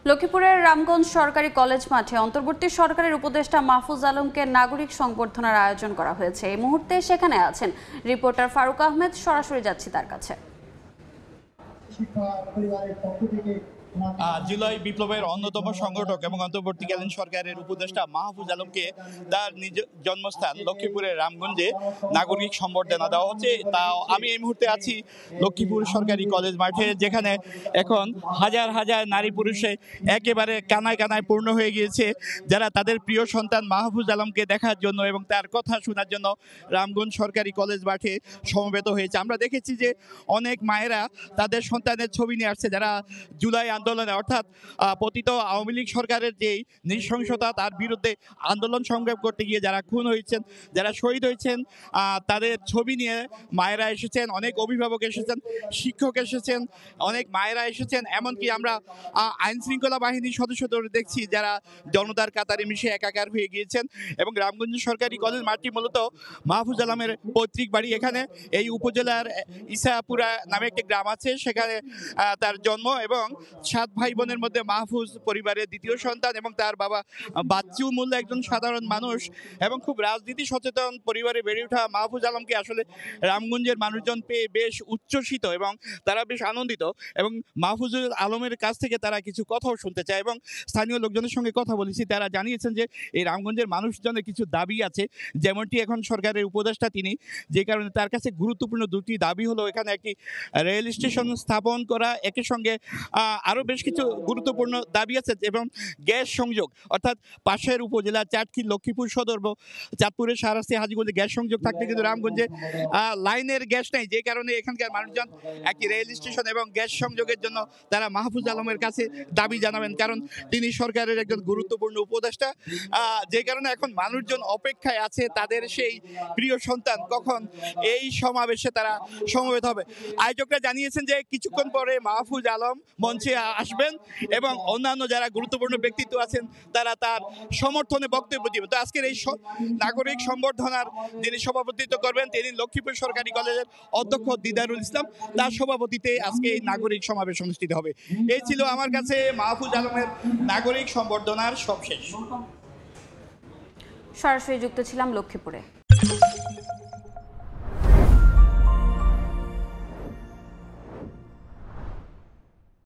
লক্ষ্মীপুরের রামগঞ্জ সরকারি কলেজ মাঠে অন্তর্বর্তী সরকারের উপদেষ্টা মাহফুজ আলমকে নাগরিক সংবর্ধনার আয়োজন করা হয়েছে। এই মুহূর্তে সেখানে আছেন রিপোর্টার ফারুক আহমেদ। সরাসরি যাচ্ছি তার কাছে। জুলাই বিপ্লবের অন্যতম সংগঠক এবং অন্তর্বর্তীকালীন সরকারের উপদেষ্টা মাহফুজ আলমকে তার নিজ জন্মস্থান লক্ষ্মীপুরের রামগঞ্জে নাগরিক সংবর্ধনা দেওয়া হচ্ছে। তা আমি এই মুহূর্তে আছি লক্ষ্মীপুর সরকারি কলেজ মাঠে, যেখানে এখন হাজার হাজার নারী পুরুষে একেবারে কানায় কানায় পূর্ণ হয়ে গিয়েছে, যারা তাদের প্রিয় সন্তান মাহফুজ আলমকে দেখার জন্য এবং তার কথা শোনার জন্য রামগঞ্জ সরকারি কলেজ মাঠে সমবেত হয়েছে। আমরা দেখেছি যে অনেক মায়েরা তাদের সন্তানের ছবি নিয়ে আসছে, যারা জুলাই আন্দোলনে অর্থাৎ পতিত আওয়ামী লীগ সরকারের যেই নৃশংসতা তার বিরুদ্ধে আন্দোলন সংগ্রাম করতে গিয়ে যারা খুন হয়েছেন, যারা শহীদ হয়েছেন, তাদের ছবি নিয়ে মায়েরা এসেছেন, অনেক অভিভাবক এসেছেন, শিক্ষক এসেছেন, অনেক মায়েরা এসেছেন। এমনকি আমরা আইন শৃঙ্খলা বাহিনীর সদস্যদের দেখছি যারা জনতার কাতারে মিশে একাকার হয়ে গিয়েছেন। এবং রামগঞ্জ সরকারি কলেজ মাঠটি মূলত মাহফুজ আলমের পৈতৃক বাড়ি। এখানে এই উপজেলার ইসাপুরা নামে একটি গ্রাম আছে, সেখানে তার জন্ম এবং 7 ভাই বোনের মধ্যে মাহফুজ পরিবারের দ্বিতীয় সন্তান এবং তার বাবা বাচ্চু মোল্লা একজন সাধারণ মানুষ এবং খুব রাজনীতি সচেতন পরিবারে বেড়ে ওঠা মাহফুজ আলমকে আসলে রামগঞ্জের মানুষজন পেয়ে বেশ উচ্ছ্বসিত এবং তারা বেশ আনন্দিত। এবং মাহফুজ আলমের কাছ থেকে তারা কিছু কথাও শুনতে চায় এবং স্থানীয় লোকজনের সঙ্গে কথা বলেছি, তারা জানিয়েছেন যে এই রামগঞ্জের মানুষজনের কিছু দাবি আছে, যেমনটি এখন সরকারের উপদেষ্টা তিনি, যে কারণে তার কাছে গুরুত্বপূর্ণ দুটি দাবি হলো এখানে একটি রেল স্টেশন স্থাপন করা, একই সঙ্গে আরও বেশ কিছু গুরুত্বপূর্ণ দাবি আছে এবং গ্যাস সংযোগ, অর্থাৎ পাশের উপজেলা চাটখিল লক্ষ্মীপুর সদর চাঁদপুরের সারাস্তি হাজিগঞ্জে গ্যাস সংযোগ থাকতে কিন্তু রামগঞ্জে লাইনের গ্যাস নেই, যে কারণে এখানকার মানুষজন একটি রেল স্টেশন এবং গ্যাস সংযোগের জন্য তারা মাহফুজ আলমের কাছে দাবি জানাবেন, কারণ তিনি সরকারের একজন গুরুত্বপূর্ণ উপদেষ্টা। যে কারণে এখন মানুষজন অপেক্ষায় আছে তাদের সেই প্রিয় সন্তান কখন এই সমাবেশে তারা সমবেত হবে। আয়োজকরা জানিয়েছেন যে কিছুক্ষণ পরে মাহফুজ আলম মঞ্চে আসবেন এবং অন্যান্য যারা গুরুত্বপূর্ণ ব্যক্তিত্ব আছেন তারা তার সমর্থনে বক্তব্য দিবেন। তো আজকের এই নাগরিক সংবর্ধনার যিনি সভাপতিত্ব করবেন তিনি লক্ষ্মীপুর সরকারি কলেজের অধ্যক্ষ দিদারুল ইসলাম, তার সভাপতিতে আজকে এই নাগরিক সমাবেশ অনুষ্ঠিত হবে। এই ছিল আমার কাছে মাহফুজ আলমের নাগরিক সংবর্ধনার সবশেষ। সরাসরি যুক্ত ছিলাম লক্ষ্মীপুরে।